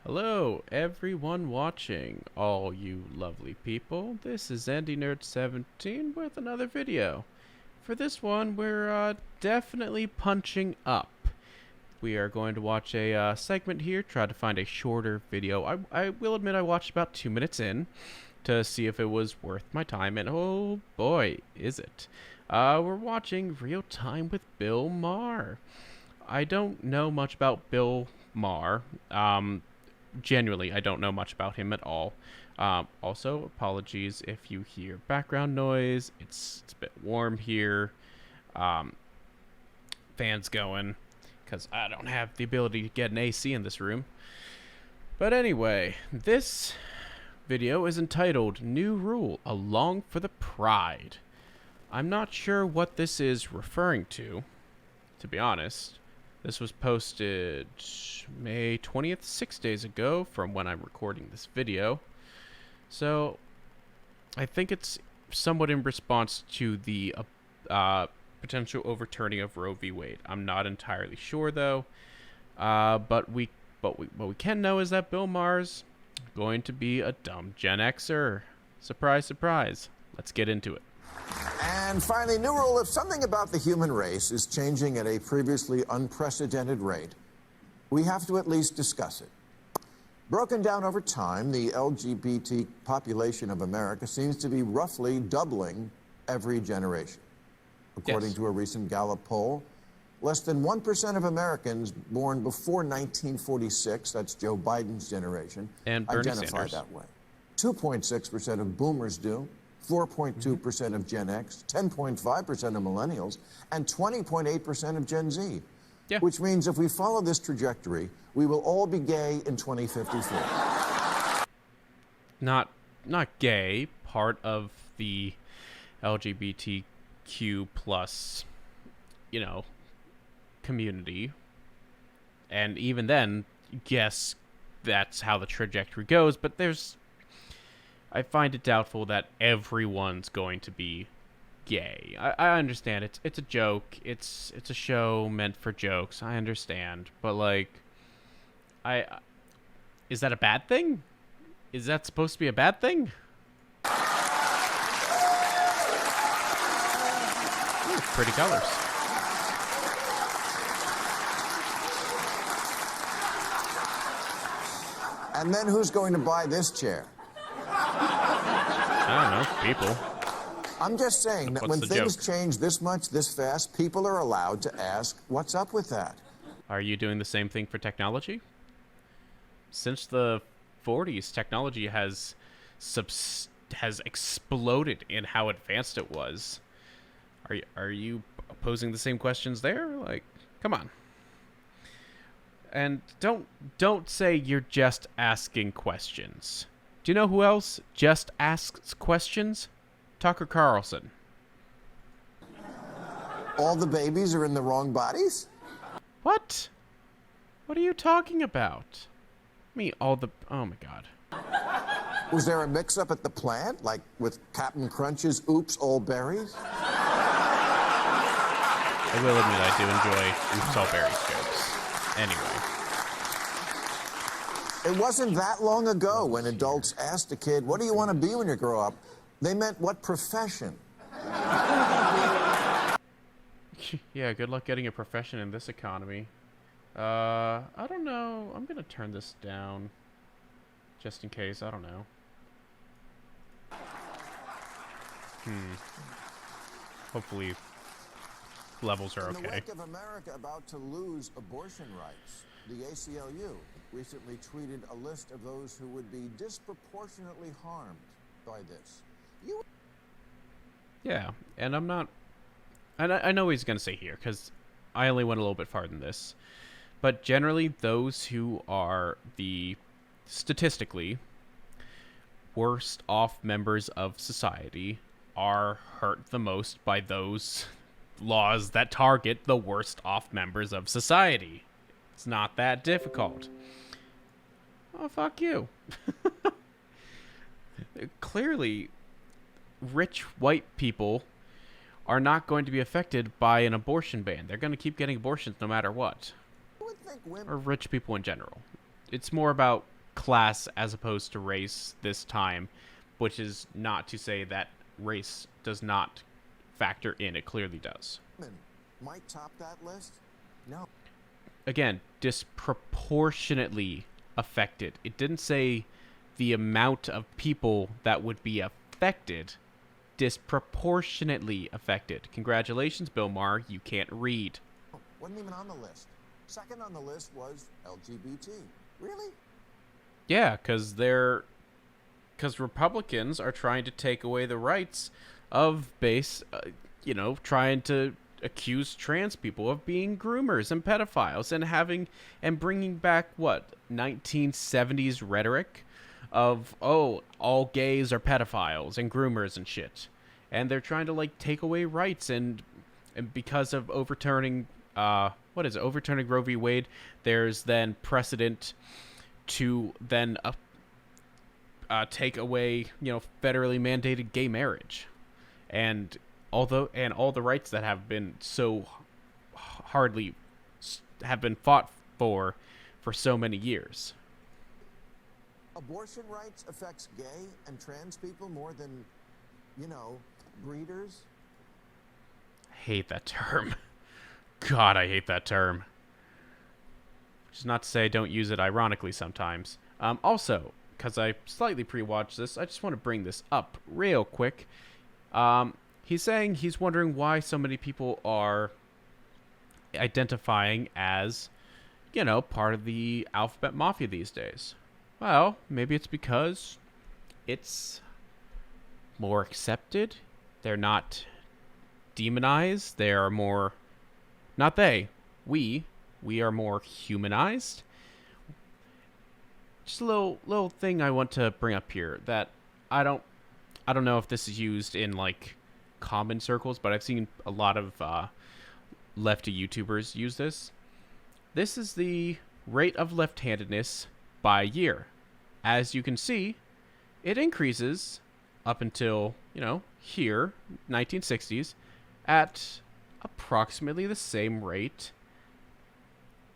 Hello, everyone watching, all you lovely people. This is NDNerd17 with another video. For this one, we're definitely punching up. We are going to watch a segment here, try to find a shorter video. I will admit I watched about 2 minutes in to see if it was worth my time, and oh boy, is it. We're watching Real Time with Bill Maher. I don't know much about Bill Maher. Genuinely, I don't know much about him at all. Also, apologies if you hear background noise. It's a bit warm here. Fans going, because I don't have the ability to get an AC in this room. But anyway, this video is entitled New Rule Along for the Pride. I'm not sure what this is referring to be honest. This was posted May 20th, 6 days ago from when I'm recording this video. So, I think it's somewhat in response to the potential overturning of Roe v. Wade. I'm not entirely sure though. But what we can know is that Bill Maher's going to be a dumb Gen Xer. Surprise, surprise. Let's get into it. And finally, new rule: if something about the human race is changing at a previously unprecedented rate, we have to at least discuss it. Broken down over time, the LGBT population of America seems to be roughly doubling every generation. According to a recent Gallup poll, less than 1% of Americans born before 1946, that's Joe Biden's generation, and Bernie identify Sanders that way. 2.6% of boomers do. 4.2% of Gen X, 10.5% of millennials, and 20.8% of Gen Z. Yeah. Which means if we follow this trajectory, we will all be gay in 2054. Not gay, part of the LGBTQ plus, community. And even then, yes, that's how the trajectory goes, but I find it doubtful that everyone's going to be gay. I understand it's a joke. It's a show meant for jokes. I understand, but is that a bad thing? Is that supposed to be a bad thing? Ooh, pretty colors. And then who's going to buy this chair? I don't know, people. I'm just saying that when things change this much, this fast, people are allowed to ask, what's up with that? Are you doing the same thing for technology? Since the 40s, technology has exploded in how advanced it was. Are you posing the same questions there? Like, come on. And don't say you're just asking questions. Do you know who else just asks questions? Tucker Carlson. All the babies are in the wrong bodies? What? What are you talking about? Oh my God. Was there a mix-up at the plant, like with Captain Crunch's Oops, All Berries? I will admit I do enjoy Oops, All Berries jokes. Anyway. It wasn't that long ago when adults asked a kid, what do you want to be when you grow up? They meant what profession? Yeah, good luck getting a profession in this economy. I don't know. I'm going to turn this down. Just in case. I don't know. Hopefully levels are okay. In the wake of America about to lose abortion rights, the ACLU recently tweeted a list of those who would be disproportionately harmed by this. Yeah, and I'm not... I know what he's going to say here, because I only went a little bit farther than this. But generally, those who are the statistically worst off members of society are hurt the most by those laws that target the worst off members of society. It's not that difficult. Oh, fuck you. Clearly, rich white people are not going to be affected by an abortion ban. They're going to keep getting abortions no matter what. Or rich people in general. It's more about class as opposed to race this time, which is not to say that race does not factor in. It clearly does. Might top that list? No. Again, disproportionately affected. It didn't say the amount of people that would be affected. Disproportionately affected. Congratulations, Bill Maher. You can't read. Wasn't even on the list. Second on the list was LGBT. Really? Yeah, because Republicans are trying to take away the rights of trying to accuse trans people of being groomers and pedophiles and bringing back 1970s rhetoric of all gays are pedophiles and groomers and shit, and they're trying to take away rights and because of overturning overturning Roe v. Wade, there's then precedent to then take away federally mandated gay marriage, and all the rights that have been so hardly have been fought for so many years. Abortion rights affects gay and trans people more than, breeders? I hate that term. God, I hate that term. Which is not to say I don't use it ironically sometimes. Also, because I slightly pre-watched this, I just want to bring this up real quick. He's saying he's wondering why so many people are identifying as, part of the alphabet mafia these days. Well, maybe it's because it's more accepted. They're not demonized. They are more... Not they. We are more humanized. Just a little thing I want to bring up here that I don't know if this is used in common circles, but I've seen a lot of lefty YouTubers use this. This is the rate of left-handedness by year. As you can see, it increases up until, here, 1960s, at approximately the same rate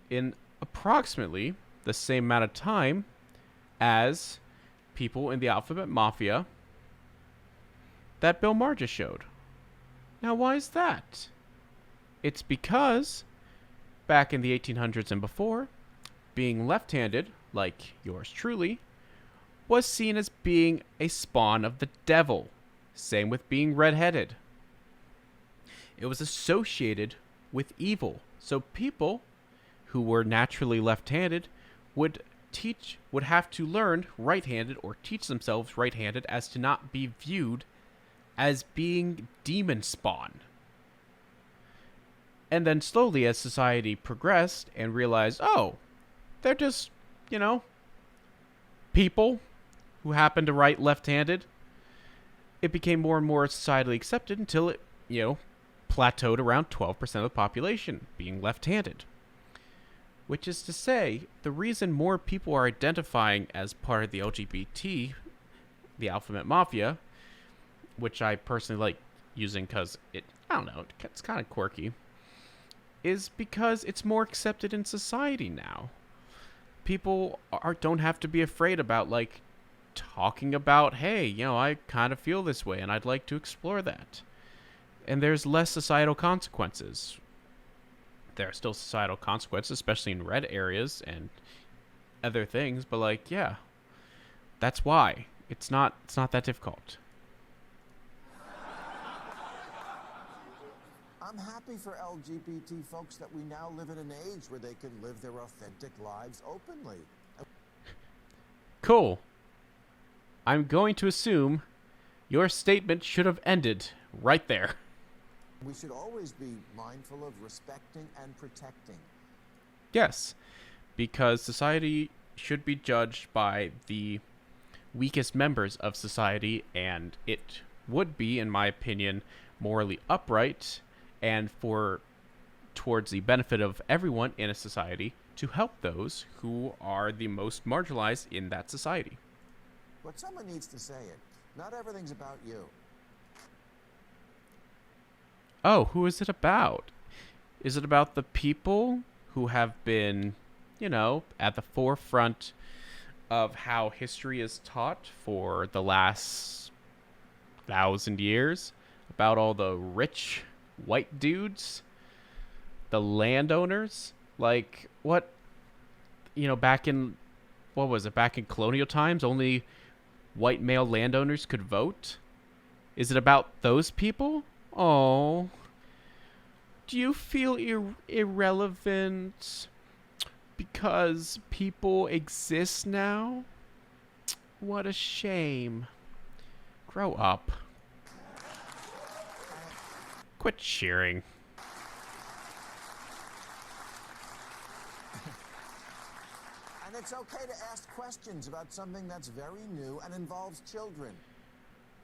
in approximately the same amount of time as people in the alphabet mafia that Bill Maher just showed. Now, why is that? It's because back in the 1800s and before, being left-handed, like yours truly, was seen as being a spawn of the devil. Same with being red-headed. It was associated with evil. So people who were naturally left-handed would have to learn right-handed or teach themselves right-handed as to not be viewed as being demon spawn. And then slowly as society progressed and realized, they're just, people who happen to write left-handed, it became more and more societally accepted until it, plateaued around 12% of the population being left-handed. Which is to say, the reason more people are identifying as part of the LGBT, the alphabet mafia, which I personally like using because it's kind of quirky, is because it's more accepted in society now. People don't have to be afraid about talking about, hey, I kind of feel this way and I'd like to explore that. And there's less societal consequences. There are still societal consequences, especially in red areas and other things, but that's why. It's not that difficult. I'm happy for LGBT folks that we now live in an age where they can live their authentic lives openly. Cool. I'm going to assume your statement should have ended right there. We should always be mindful of respecting and protecting. Yes, because society should be judged by the weakest members of society, and it would be, in my opinion, morally upright and towards the benefit of everyone in a society to help those who are the most marginalized in that society. But someone needs to say it. Not everything's about you. Oh, who is it about? Is it about the people who have been, at the forefront of how history is taught for the last 1,000 years about all the rich white dudes, the landowners. Like, what, back in, what was it, back in colonial times, only white male landowners could vote? Is it about those people? Oh. Do you feel irrelevant because people exist now? What a shame. Grow up. Quit cheering. And it's okay to ask questions about something that's very new and involves children.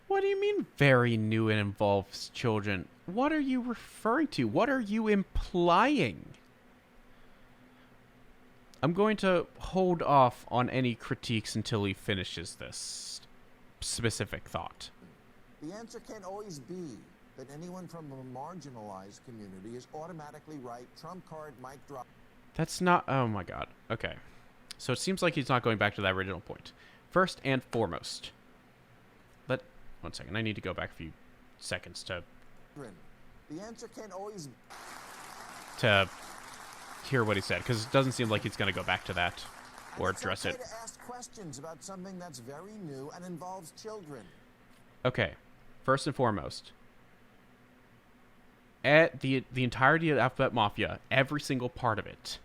What do you mean very new and involves children? What are you referring to? What are you implying? I'm going to hold off on any critiques until he finishes this specific thought. The answer can't always be that anyone from a marginalized community is automatically right. Trump card, mic drop. That's not... Oh my god. Okay. So it seems like he's not going back to that original point. First and foremost... One second. I need to go back a few seconds to The answer can't always... to hear what he said, because it doesn't seem like he's going to go back to that or address it. It's okay to ask questions about something that's very new and involves children. Okay. First and foremost, at the entirety of Alphabet Mafia, every single part of it,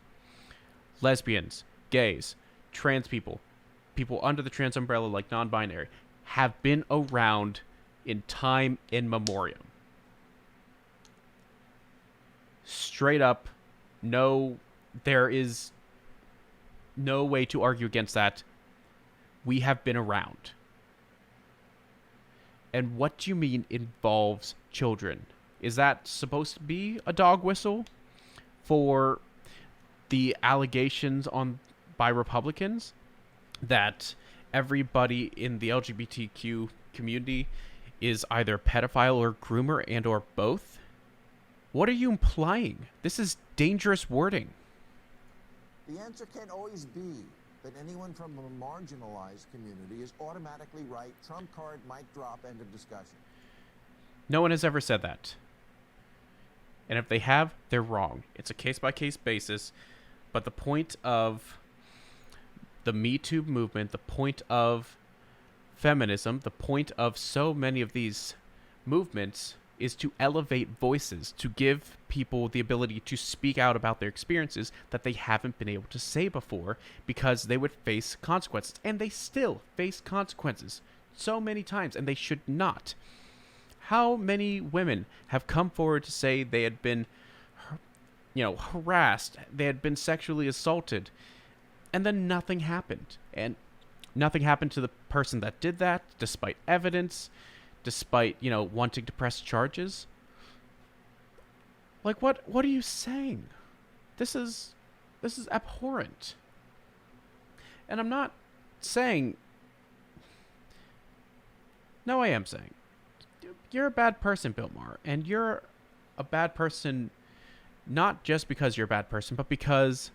lesbians, gays, trans people, people under the trans umbrella like non-binary, have been around in time in memoriam. Straight up, no, there is no way to argue against that. We have been around. And what do you mean involves children? Is that supposed to be a dog whistle for the allegations by Republicans that everybody in the LGBTQ community is either pedophile or groomer and or both? What are you implying? This is dangerous wording. The answer can't always be that anyone from a marginalized community is automatically right. Trump card, mic drop, end of discussion. No one has ever said that. And if they have, they're wrong. It's a case-by-case basis. But the point of the Me Too movement, the point of feminism, the point of so many of these movements is to elevate voices, to give people the ability to speak out about their experiences that they haven't been able to say before because they would face consequences. And they still face consequences so many times, and they should not. How many women have come forward to say they had been, harassed, they had been sexually assaulted, and then nothing happened? And nothing happened to the person that did that, despite evidence, despite, wanting to press charges. Like, what are you saying? This is abhorrent. And I'm not saying... No, I am saying. You're a bad person, Bill Maher. And you're a bad person not just because you're a bad person, but because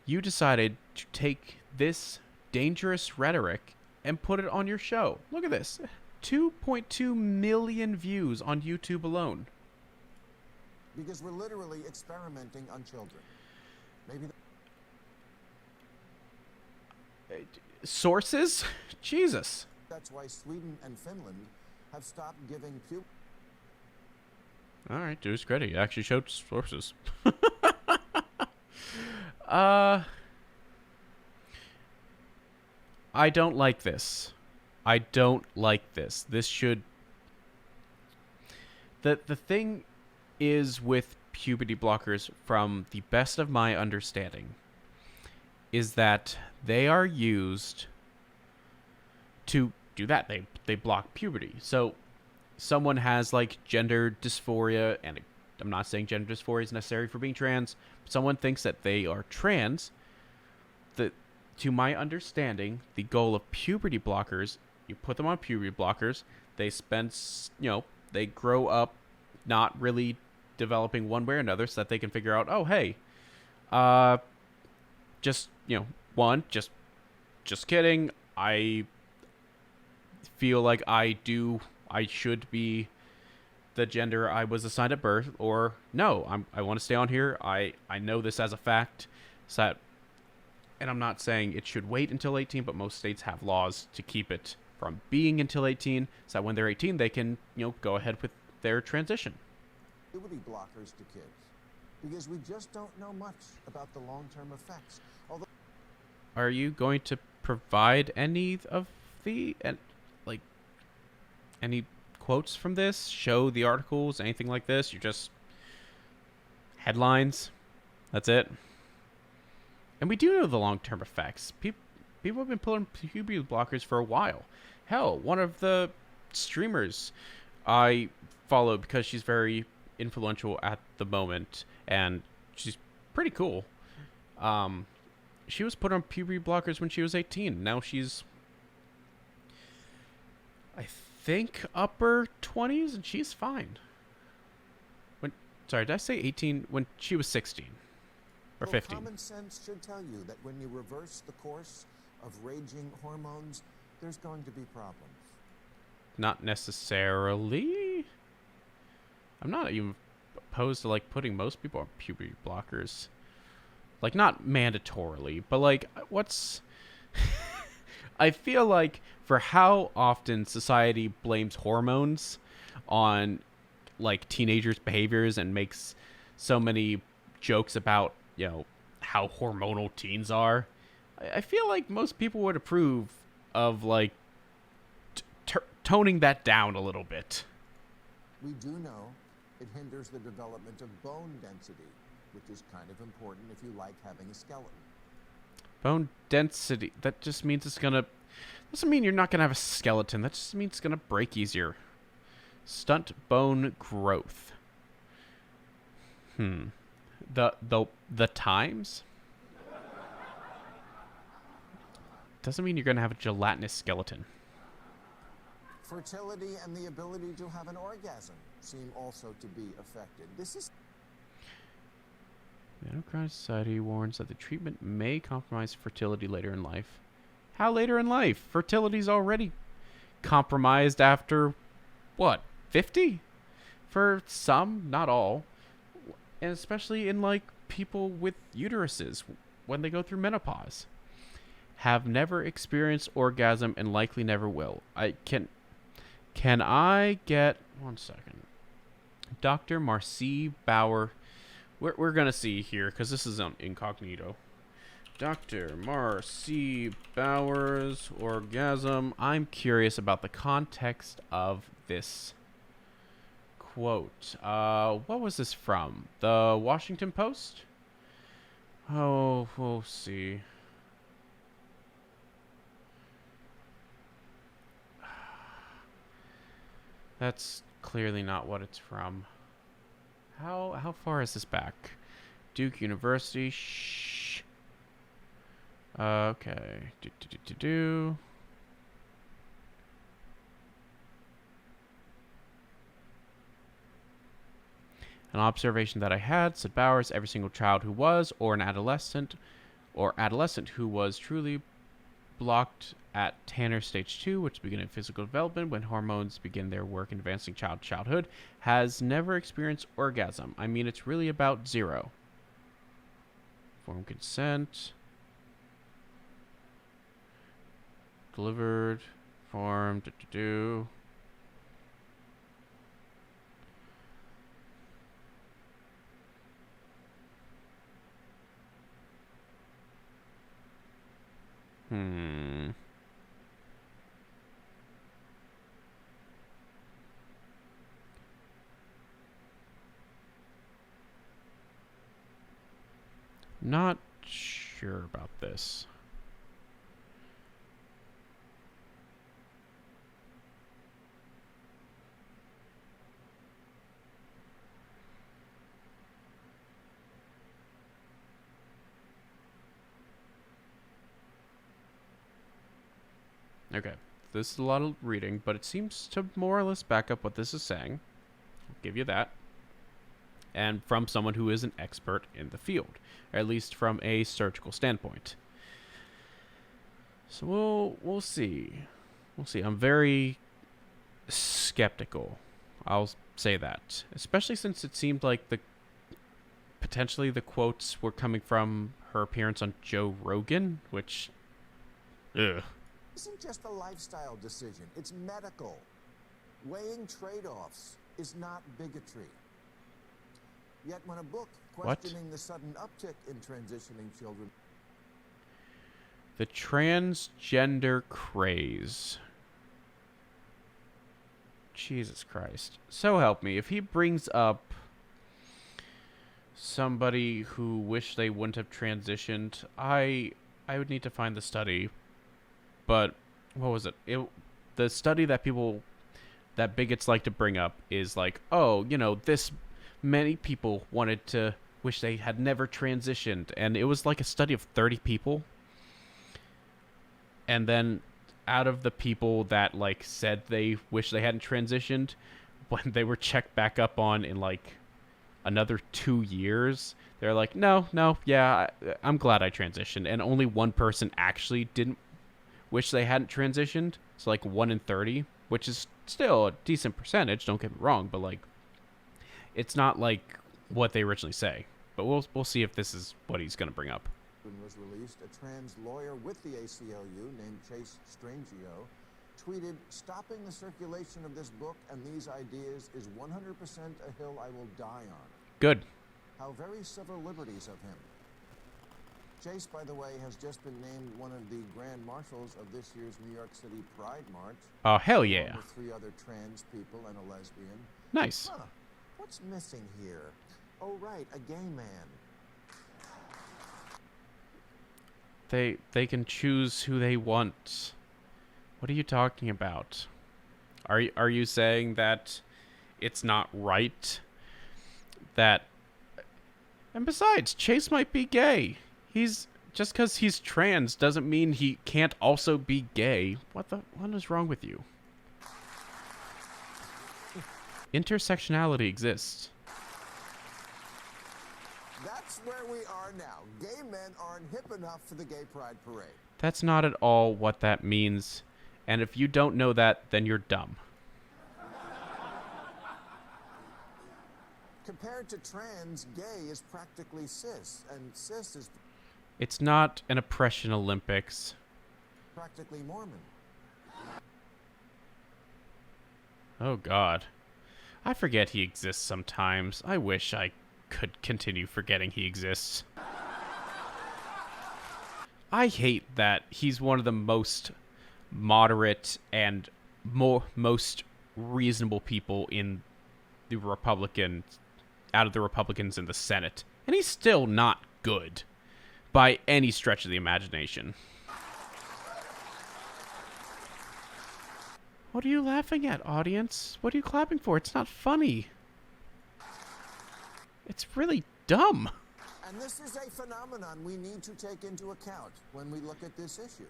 you decided to take this dangerous rhetoric and put it on your show. Look at this. 2.2 million views on YouTube alone. Because we're literally experimenting on children. Maybe... Sources? Jesus. That's why Sweden and Finland have stopped giving puberty. All right, to his credit, he actually showed sources. I don't like this. I don't like this. This should... The thing is with puberty blockers, from the best of my understanding, is that they are used to do that. They block puberty. So someone has like gender dysphoria, and I'm not saying gender dysphoria is necessary for being trans. Someone thinks that they are trans. To my understanding, the goal of puberty blockers, you put them on puberty blockers, they spend, they grow up not really developing one way or another so that they can figure out, oh, hey, just just kidding. I feel like I should be the gender I was assigned at birth, or no, I want to stay on here. I know this as a fact. So that, and I'm not saying it should wait until 18, but most states have laws to keep it from being until 18, so that when they're 18, they can, go ahead with their transition. Puberty blockers to kids, because we just don't know much about the long-term effects. Although, are you going to provide any of the, any quotes from this? Show the articles, anything like this? You're just headlines. That's it. And we do know the long-term effects. People have been pulling puberty blockers for a while. Hell, one of the streamers I follow, because she's very influential at the moment, and she's pretty cool. She was put on puberty blockers when she was 18. Now she's, I think, upper 20s, and she's fine. Sorry, did I say 18? When she was 16 or 15. Common sense should tell you that when you reverse the course of raging hormones, there's going to be problems. Not necessarily. I'm not even opposed to putting most people on puberty blockers. Not mandatorily, but what's I feel like for how often society blames hormones on teenagers' behaviors and makes so many jokes about, how hormonal teens are, I feel like most people would approve of toning that down a little bit. We do know it hinders the development of bone density, which is kind of important if you like having a skeleton. Bone density, that just means doesn't mean you're not going to have a skeleton. That just means it's going to break easier. Stunt bone growth. The times? Doesn't mean you're going to have a gelatinous skeleton. Fertility and the ability to have an orgasm seem also to be affected. This is... The Endocrine Society warns that the treatment may compromise fertility later in life. How later in life? Fertility's already compromised after, 50? For some, not all. And especially in, people with uteruses when they go through menopause. Have never experienced orgasm and likely never will. Can I get... One second. Dr. Marcy Bauer... We're going to see here, because this is on incognito. Dr. Marcy Bauer's orgasm. I'm curious about the context of this quote. What was this from? The Washington Post? Oh, we'll see. That's clearly not what it's from. How far is this back? Duke University. Shh. Okay. An observation that I had, said Bowers, every single child who was, or adolescent who was truly blocked at Tanner stage 2, which is beginning of physical development, when hormones begin their work in advancing childhood, has never experienced orgasm. I mean, it's really about zero. Informed consent. Delivered. Formed. Not sure about this. Okay, this is a lot of reading, but it seems to more or less back up what this is saying. I'll give you that. And from someone who is an expert in the field, or at least from a surgical standpoint. So we'll see. We'll see. I'm very skeptical. I'll say that, especially since it seemed like potentially the quotes were coming from her appearance on Joe Rogan, which, ugh. Isn't just a lifestyle decision. It's medical. Weighing trade-offs is not bigotry. Yet when a book questioning the sudden uptick in transitioning children... The transgender craze. Jesus Christ. So help me. If he brings up somebody who wished they wouldn't have transitioned, I would need to find the study. But what was it? The study that bigots like to bring up is like, oh, this many people wanted to wish they had never transitioned, and it was like a study of 30 people. And then out of the people that like said they wish they hadn't transitioned, when they were checked back up on in like another 2 years, they're like, no, yeah, I'm glad I transitioned. And only one person actually didn't wish they hadn't transitioned. So like 1 in 30, which is still a decent percentage, don't get me wrong, but like it's not like what they originally say. But we'll see if this is what he's going to bring up. Was released, a trans lawyer with the ACLU named Chase Strangio tweeted, "Stopping the circulation of this book and these ideas is 100% a hill I will die on." Good. How very civil liberties of him. Chase, by the way, has just been named one of the grand marshals of this year's New York City Pride March. Oh, hell yeah. With 3 other trans people and a lesbian. Nice. Huh. What's missing here? Oh, right, a gay man. They can choose who they want. What are you talking about? Are you saying that it's not right? And besides, Chase might be gay. Just because he's trans doesn't mean he can't also be gay. What is wrong with you? Intersectionality exists. That's where we are now. Gay men aren't hip enough for the gay pride parade. That's not at all what that means. And if you don't know that, then you're dumb. Compared to trans, gay is practically cis, and cis is... It's not an oppression Olympics. Practically Mormon. Oh, God. I forget he exists sometimes. I wish I could continue forgetting he exists. I hate that he's one of the most moderate and most reasonable people in the out of the Republicans in the Senate. And he's still not good by any stretch of the imagination. What are you laughing at, audience? What are you clapping for? It's not funny. It's really dumb. And this is a phenomenon we need to take into account when we look at this issue.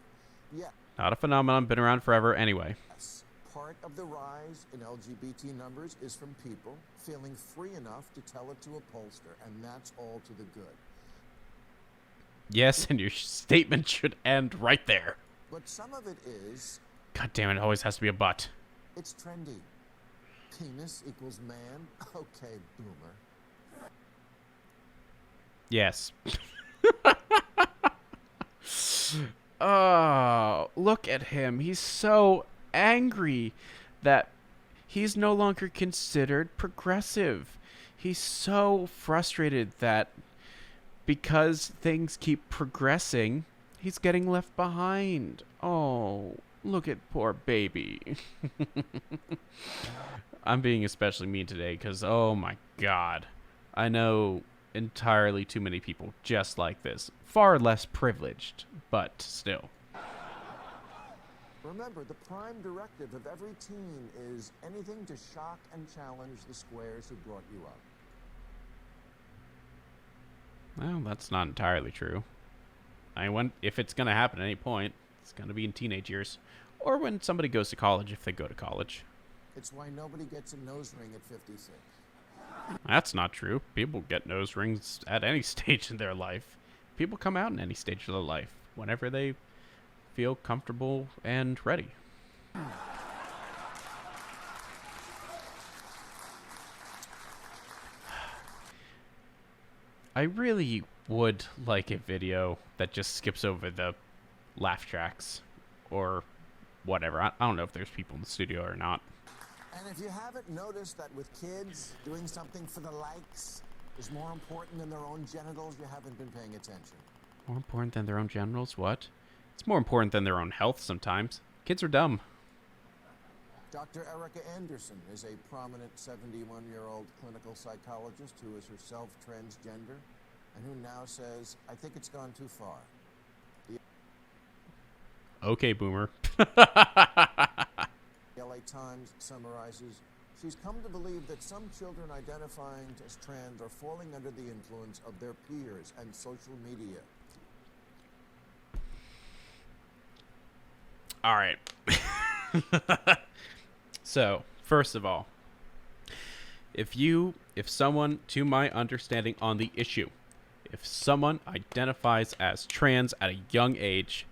Yeah. Not a phenomenon, been around forever anyway. Yes. Part of the rise in LGBT numbers is from people feeling free enough to tell it to a pollster, and that's all to the good. Yes, and your statement should end right there. But some of it is... God damn it always has to be a but. It's trendy. Penis equals man? Okay, boomer. Yes. Oh, look at him. He's so angry that he's no longer considered progressive. He's so frustrated that because things keep progressing, he's getting left behind. Oh, look at poor baby. I'm being especially mean today because, oh my God, I know entirely too many people just like this. Far less privileged, but still. Remember, the prime directive of every teen is anything to shock and challenge the squares who brought you up. Well, that's not entirely true. If it's going to happen at any point, it's going to be in teenage years. Or when somebody goes to college, if they go to college. It's why nobody gets a nose ring at 56. That's not true. People get nose rings at any stage in their life. People come out in any stage of their life, whenever they feel comfortable and ready. I really would like a video that just skips over the laugh tracks or whatever. I don't know if there's people in the studio or not. And if you haven't noticed that with kids, doing something for the likes is more important than their own genitals, you haven't been paying attention. More important than their own genitals? What? It's more important than their own health sometimes. Kids are dumb. Dr. Erica Anderson is a prominent 71-year-old clinical psychologist who is herself transgender and who now says, I think it's gone too far. Okay, boomer. The LA Times summarizes, she's come to believe that some children identifying as trans are falling under the influence of their peers and social media. All right. So, first of all, if someone, to my understanding on the issue, if someone identifies as trans at a young age,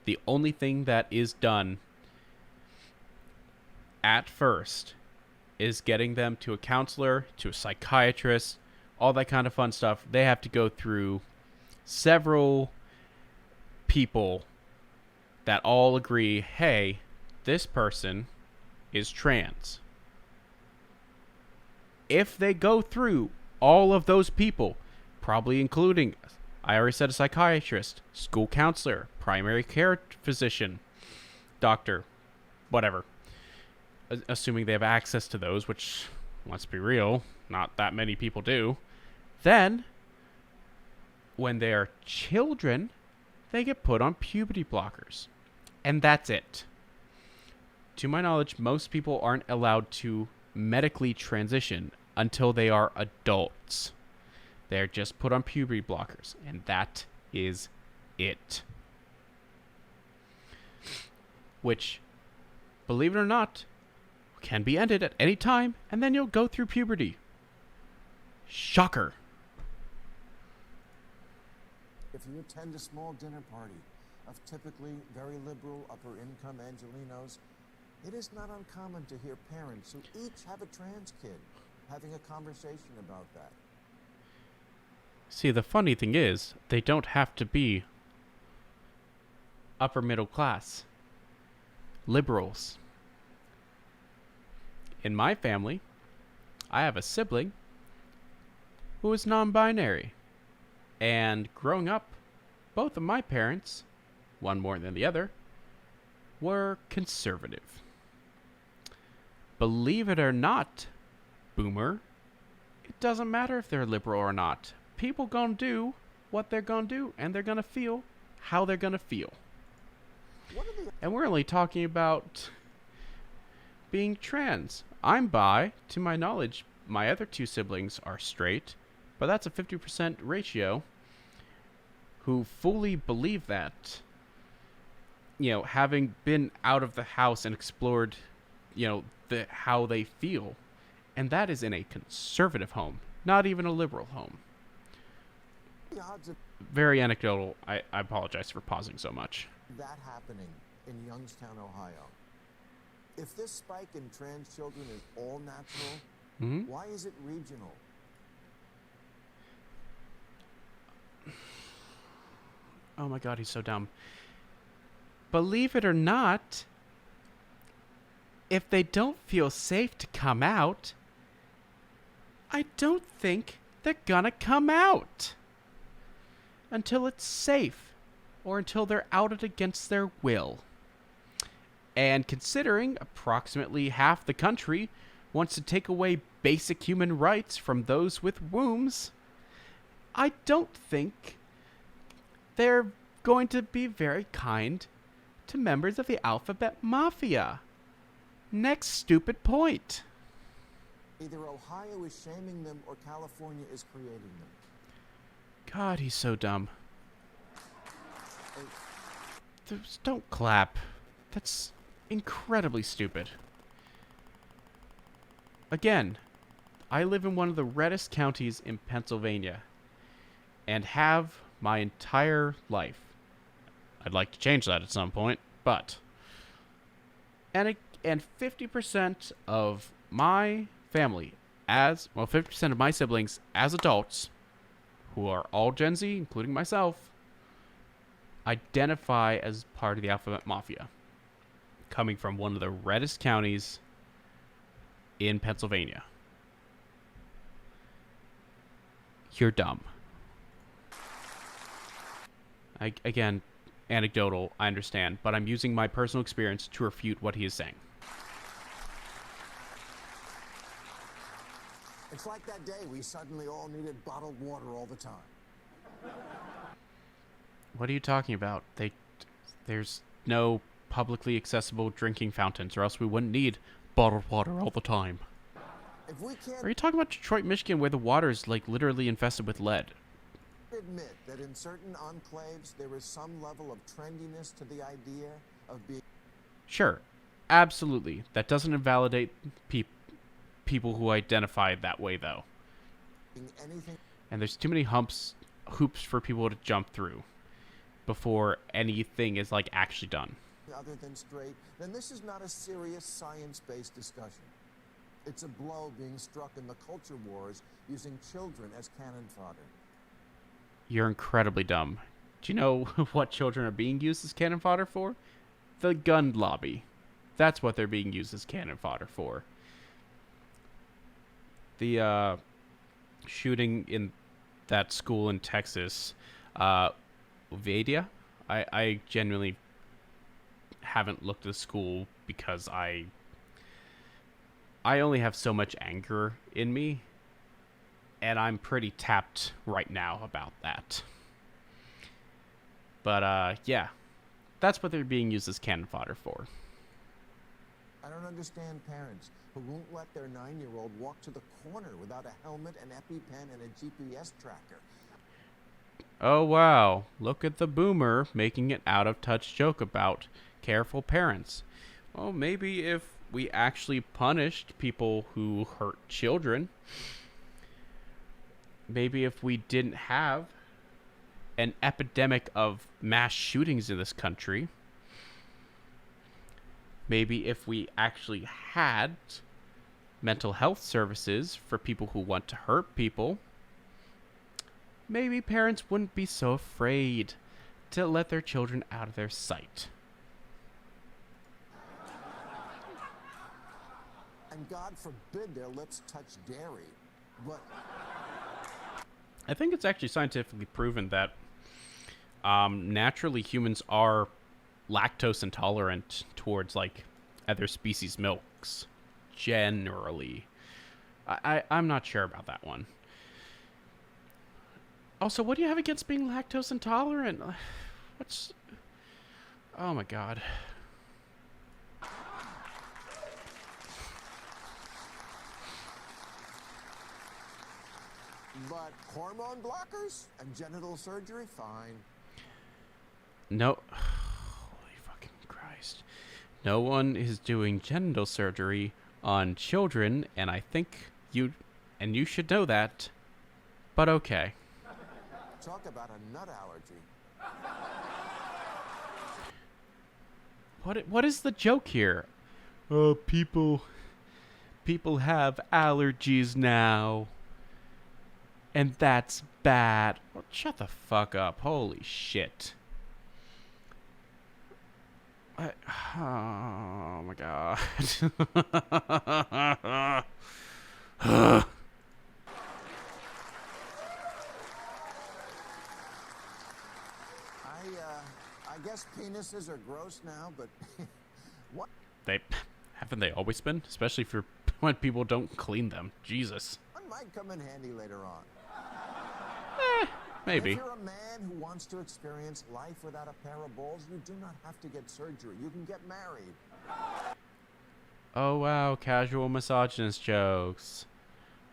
the only thing that is done at first is getting them to a counselor, to a psychiatrist, all that kind of fun stuff. They have to go through several people that all agree, hey, this person is trans. If they go through all of those people, probably including, I already said, a psychiatrist, school counselor, primary care physician, doctor, whatever, assuming they have access to those, which, let's be real, not that many people do, then when they are children, they get put on puberty blockers. And that's it. To my knowledge, most people aren't allowed to medically transition until they are adults. They're just put on puberty blockers, and that is it. Which, believe it or not, can be ended at any time, and then you'll go through puberty. Shocker. If you attend a small dinner party of typically very liberal upper-income Angelenos, it is not uncommon to hear parents who each have a trans kid having a conversation about that. See, the funny thing is, they don't have to be upper middle class. Liberals. In my family, I have a sibling who is non-binary. And growing up, both of my parents, one more than the other, were conservative. Believe it or not, boomer, it doesn't matter if they're liberal or not. People gonna do what they're gonna do, and they're gonna feel how they're gonna feel. And we're only talking about being trans. I'm bi. To my knowledge, my other two siblings are straight, but that's a 50% ratio who fully believe that. You know, having been out of the house and explored, how they feel. And that is in a conservative home, not even a liberal home. Very anecdotal. I apologize for pausing so much. That happening in Youngstown, Ohio. If this spike in trans children is all natural, why is it regional? Oh my god, he's so dumb. Believe it or not, if they don't feel safe to come out, I don't think they're gonna come out until it's safe or until they're outed against their will. And considering approximately half the country wants to take away basic human rights from those with wombs, I don't think they're going to be very kind to members of the alphabet mafia. Next stupid point. Either Ohio is shaming them or California is creating them. God, he's so dumb. Don't clap. That's incredibly stupid. Again, I live in one of the reddest counties in Pennsylvania and have my entire life I'd like to change that at some point, but and 50% of my family, as well, 50% of my siblings as adults, who are all Gen Z, including myself, identify as part of the Alphabet Mafia, coming from one of the reddest counties in Pennsylvania. You're dumb. Again, anecdotal, I understand, but I'm using my personal experience to refute what he is saying. It's like that day we suddenly all needed bottled water all the time. What are you talking about? There's no publicly accessible drinking fountains, or else we wouldn't need bottled water all the time. If we can't Are you talking about Detroit, Michigan, where the water is like literally infested with lead? admit that in certain enclaves there is some level of trendiness to the idea of being... Sure, absolutely. That doesn't invalidate people who identify that way, though. anything And there's too many hoops for people to jump through before anything is like actually done. other than straight, then this is not a serious science-based discussion. It's a blow being struck in the culture wars using children as cannon fodder. You're incredibly dumb. Do you know what children are being used as cannon fodder for? The gun lobby. That's what they're being used as cannon fodder for. The shooting in that school in Texas, Uvalde. I genuinely haven't looked at the school because I only have so much anger in me, and I'm pretty tapped right now about that. But yeah, that's what they're being used as cannon fodder for. I don't understand parents who won't let their 9-year-old walk to the corner without a helmet, an EpiPen, and a GPS tracker. Oh wow, look at the boomer making an out-of-touch joke about careful parents. Well, maybe if we actually punished people who hurt children, maybe if we didn't have an epidemic of mass shootings in this country, maybe if we actually had mental health services for people who want to hurt people, maybe parents wouldn't be so afraid to let their children out of their sight. And God forbid their lips touch dairy. But I think it's actually scientifically proven that naturally humans are lactose intolerant towards like other species' milks, generally. I'm not sure about that one. Also, what do you have against being lactose intolerant? What's... Oh my god. But hormone blockers and genital surgery, fine. No. Holy fucking Christ. No one is doing genital surgery on children, and I think you should know that. But okay. Talk about a nut allergy. What is the joke here? Oh, people have allergies now. And that's bad. Well, shut the fuck up. Holy shit. Oh my god. I guess penises are gross now, but what? Haven't they always been? Especially for when people don't clean them. Jesus. One might come in handy later on. Maybe. If you're a man who wants to experience life without a pair of balls, you do not have to get surgery. You can get married. Oh wow, casual misogynist jokes.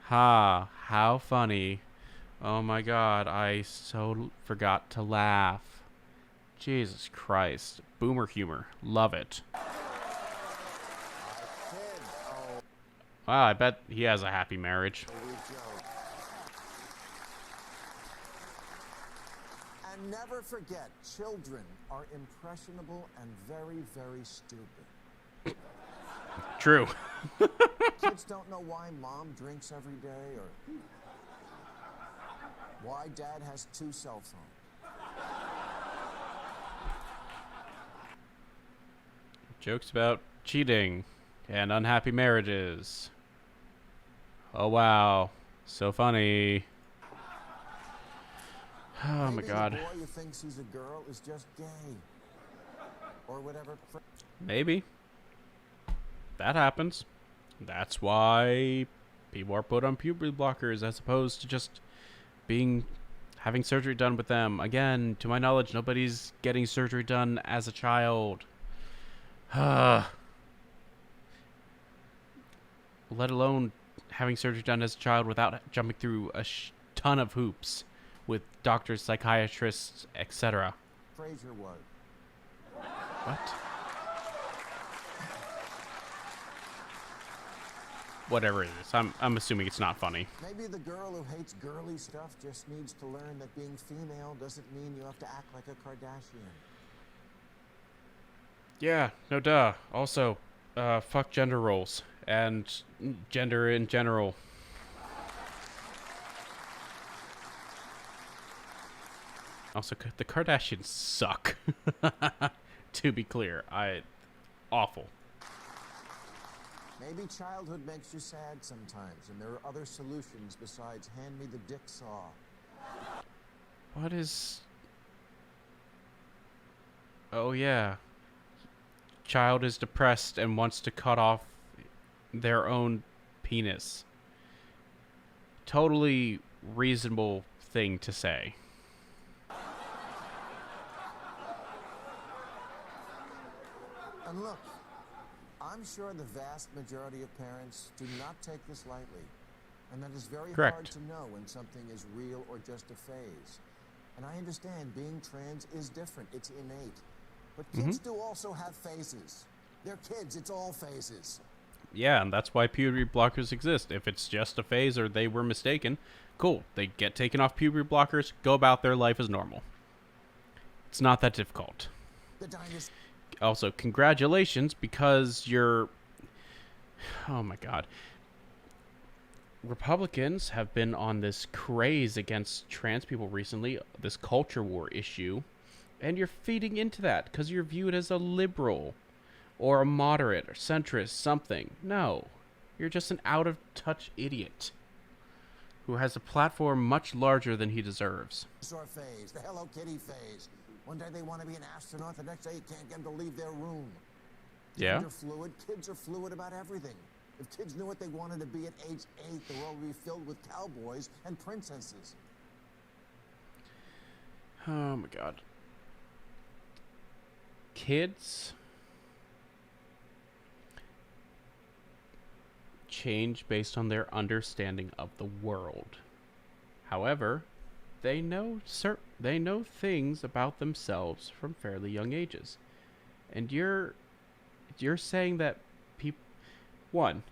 Ha, how funny. Oh my god, I so forgot to laugh. Jesus Christ. Boomer humor. Love it. Wow, I bet he has a happy marriage. And never forget, children are impressionable and very, very stupid. True. Kids don't know why mom drinks every day or why dad has 2 cell phones. Jokes about cheating and unhappy marriages. Oh wow, so funny. Oh my god. Maybe the boy who thinks he's a girl is just gay. Or whatever. Maybe. That happens. That's why people are put on puberty blockers as opposed to just having surgery done with them. Again, to my knowledge, nobody's getting surgery done as a child. Let alone having surgery done as a child without jumping through a ton of hoops with doctors, psychiatrists, etc. Fraser was. What? Whatever it is, I'm assuming it's not funny. Maybe the girl who hates girly stuff just needs to learn that being female doesn't mean you have to act like a Kardashian. Yeah, no duh. Also, fuck gender roles and gender in general. Also, the Kardashians suck. To be clear, awful. Maybe childhood makes you sad sometimes, and there are other solutions besides hand me the dick saw. What is... Oh, yeah. Child is depressed and wants to cut off their own penis. Totally reasonable thing to say. And look, I'm sure the vast majority of parents do not take this lightly. And that is very hard to know when something is real or just a phase. And I understand being trans is different. It's innate. But kids do also have phases. They're kids. It's all phases. Yeah, and that's why puberty blockers exist. If it's just a phase or they were mistaken, cool. They get taken off puberty blockers, go about their life as normal. It's not that difficult. Also, congratulations, because you're... Oh my god. Republicans have been on this craze against trans people recently, this culture war issue, and you're feeding into that because you're viewed as a liberal or a moderate or centrist something. No, you're just an out-of-touch idiot who has a platform much larger than he deserves. Phase, the Hello Kitty phase. One day they want to be an astronaut, the next day you can't get them to leave their room. Yeah. Gender fluid. Kids are fluid about everything. If kids knew what they wanted to be at age 8, the world would be filled with cowboys and princesses. Oh my god. Kids change based on their understanding of the world. However, they know things about themselves from fairly young ages. And you're saying that one,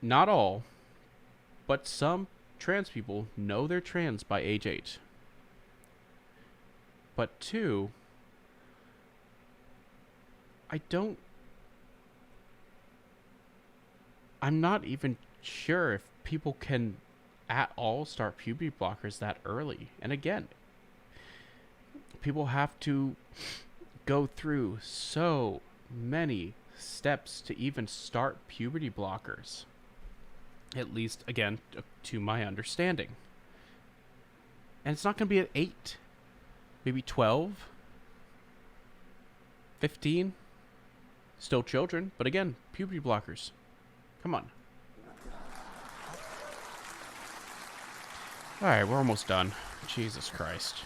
not all, but some trans people know they're trans by age 8. But 2, I'm not even sure if people can at all start puberty blockers that early. And again, people have to go through so many steps to even start puberty blockers. At least, again, to my understanding. And it's not going to be at 8. Maybe 12. 15. Still children. But again, puberty blockers. Come on. Alright, we're almost done. Jesus Christ.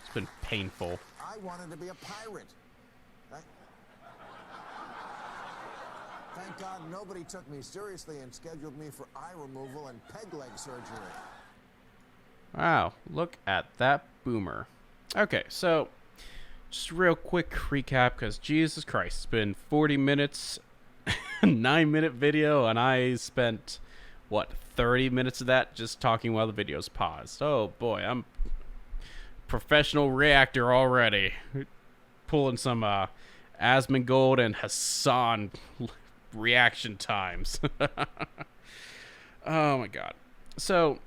It's been painful. I wanted to be a pirate. Thank God nobody took me seriously and scheduled me for eye removal and peg leg surgery. Wow, look at that boomer. Okay, so just a real quick recap, because Jesus Christ, it's been 40 minutes, 9-minute video, and I spent, 30 minutes of that just talking while the video's paused. Oh boy, professional reactor already. Pulling some Asmongold and Hassan reaction times. Oh my god. So,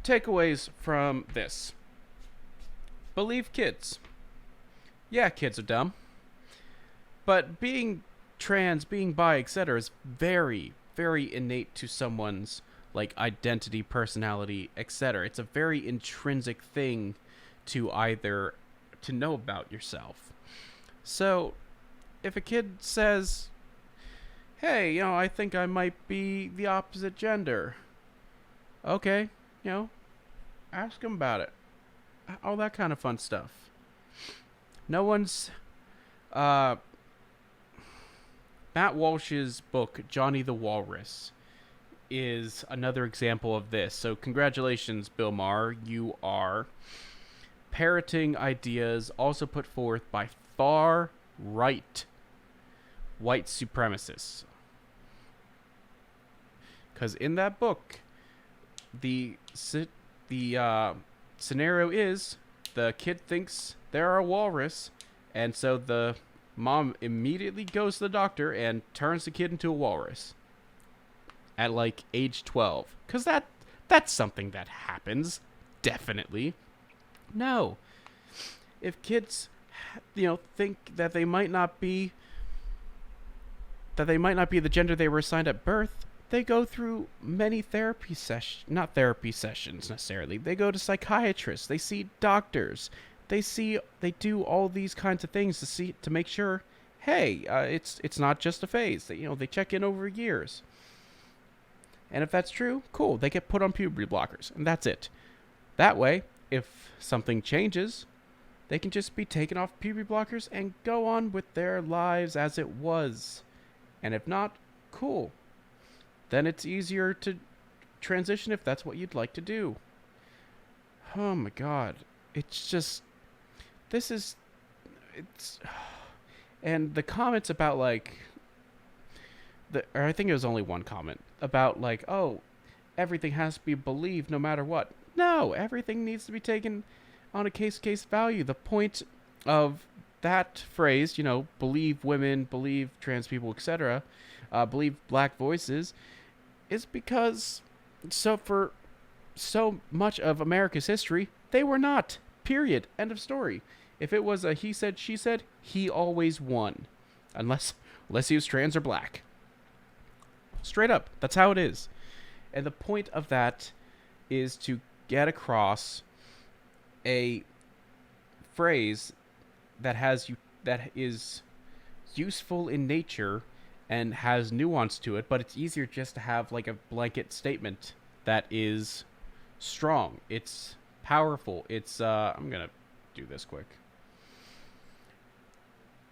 takeaways from this. Believe kids. Yeah, kids are dumb. But being trans, being bi, etc. is very, very innate to someone's like identity, personality, etc. It's a very intrinsic thing to either to know about yourself. So, if a kid says, hey, I think I might be the opposite gender. Okay, ask them about it. All that kind of fun stuff. No one's... Matt Walsh's book, Johnny the Walrus, is another example of this. So congratulations, Bill Maher. You are parroting ideas also put forth by far-right white supremacists. Because in that book, the scenario is the kid thinks they're a walrus, and so the mom immediately goes to the doctor and turns the kid into a walrus at like age 12. Because that's something that happens, definitely. No. If kids, think that they might not be the gender they were assigned at birth, they go through many not therapy sessions necessarily. They go to psychiatrists, they see doctors, they do all these kinds of things to make sure, hey, it's not just a phase. They check in over years. And if that's true, cool, they get put on puberty blockers, and that's it. That way, if something changes, they can just be taken off puberty blockers and go on with their lives as it was. And if not, cool. Then it's easier to transition if that's what you'd like to do. Oh my god. It's just... And the comments about, like... or I think it was only one comment. About, like, oh, everything has to be believed no matter what. No, everything needs to be taken on a case-to-case value. The point of that phrase, believe women, believe trans people, etc., believe black voices, is because for so much of America's history, they were not. Period. End of story. If it was a he said, she said, he always won. Unless he was trans or black. Straight up. That's how it is. And the point of that is to get across a phrase that is useful in nature and has nuance to it, but it's easier just to have like a blanket statement that is strong. It's powerful. It's I'm gonna do this quick.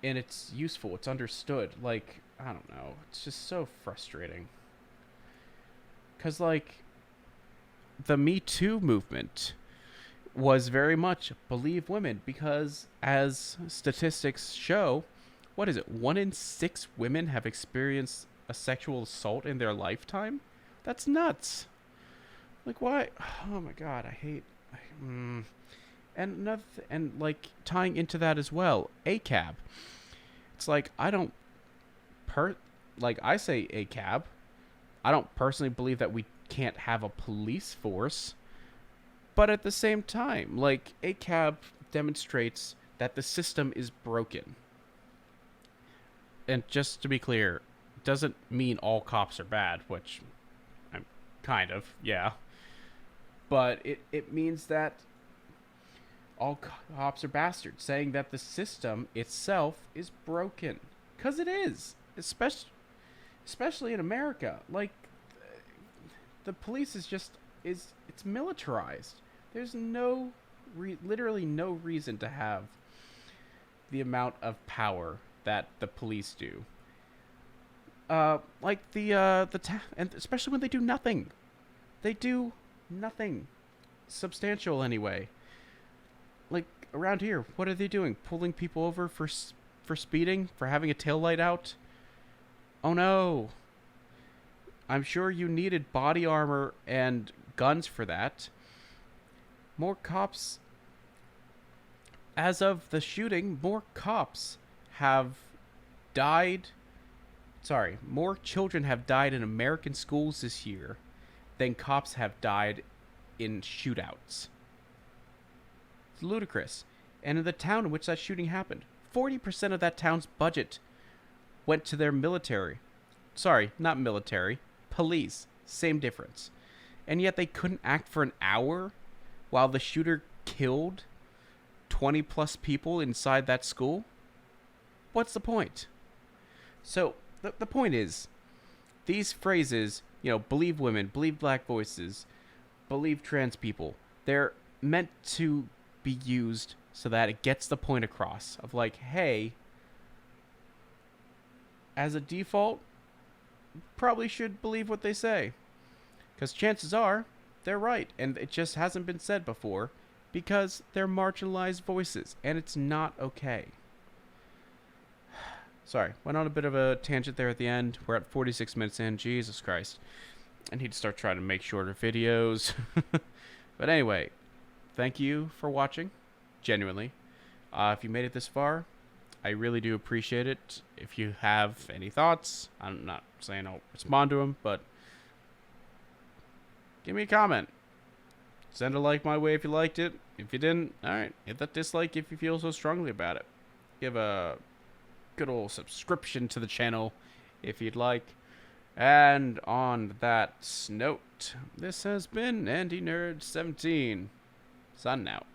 And it's useful. It's understood. Like, I don't know. It's just so frustrating. 'Cause like the Me Too movement was very much believe women, because as statistics show, what is it? 1 in 6 women have experienced a sexual assault in their lifetime? That's nuts. Like, why? Oh my god, I hate... And like tying into that as well, ACAB. It's like, I say ACAB. I don't personally believe that we can't have a police force. But at the same time, like, ACAB demonstrates that the system is broken. And just to be clear, doesn't mean all cops are bad, which I'm kind of, yeah. But it means that all cops are bastards, saying that the system itself is broken. 'Cause it is. Especially in America. Like, the police it's militarized. There's literally no reason to have the amount of power that the police do. Like and especially when they do nothing. They do nothing substantial anyway. Like around here, what are they doing? Pulling people over for speeding, for having a taillight out? Oh no. I'm sure you needed body armor and guns for that. More cops as of the shooting, more cops have died. Sorry, more children have died in American schools this year than cops have died in shootouts. It's ludicrous. And in the town in which that shooting happened, 40% of that town's budget went to their military. Sorry, not military. Police. Same difference. And yet they couldn't act for an hour while the shooter killed 20 plus people inside that school? What's the point? So, the point is, these phrases, believe women, believe black voices, believe trans people, they're meant to be used so that it gets the point across of like, hey, as a default, probably should believe what they say. Because chances are, they're right, and it just hasn't been said before because they're marginalized voices, and it's not okay. Sorry, went on a bit of a tangent there at the end. We're at 46 minutes in. Jesus Christ. I need to start trying to make shorter videos. But anyway, thank you for watching. Genuinely. If you made it this far, I really do appreciate it. If you have any thoughts, I'm not saying I'll respond to them, but give me a comment. Send a like my way if you liked it. If you didn't, alright, hit that dislike if you feel so strongly about it. Give a good old subscription to the channel if you'd like. And on that note, this has been NDNerd17. Signing out.